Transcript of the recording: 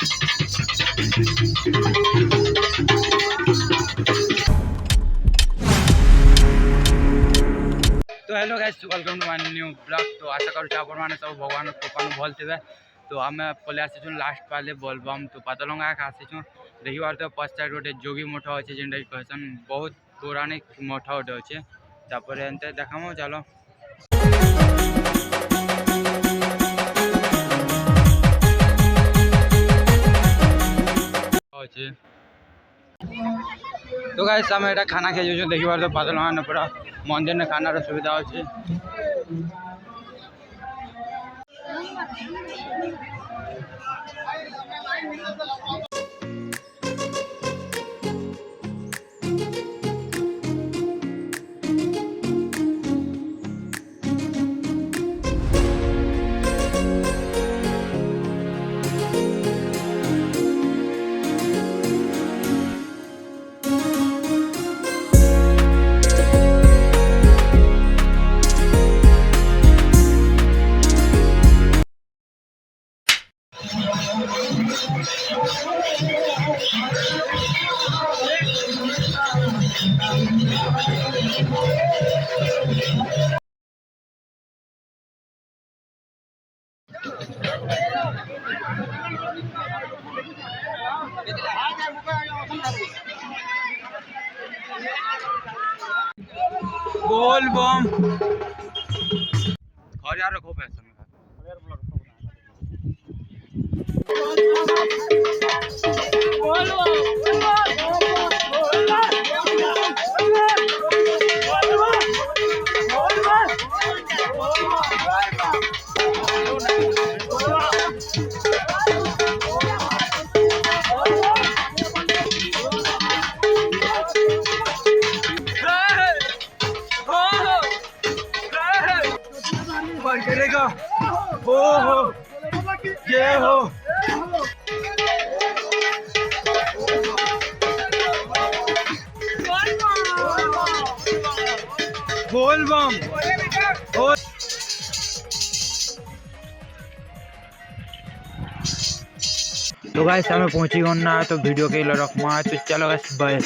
तो hello guys, welcome to my new blog. तो आशा करूँ आपण मैंने सब भगवान कृपा भल थे। तो आम पलि आसी लास्ट पाले बोलबम तो पातलंगा आसी देखी पार तो पश्चात गोटे जोगी मठ अच्छे जेनटा कि कहसन बहुत पौराणिक मठ गोटे अच्छे तापर एमती देखाम चलो। तो गाइस आम एटा खाना खाई जाऊँ देखी पार तो पातलंगा पूरा मंदिर में खानार सुविधा अच्छे। बोल बम और यार रखो पैसा करेगा हो ये हो बोल बम। तो गाइस हमें पहुंची होना है तो वीडियो के लिए रखना है तो चलो गाइस बाय।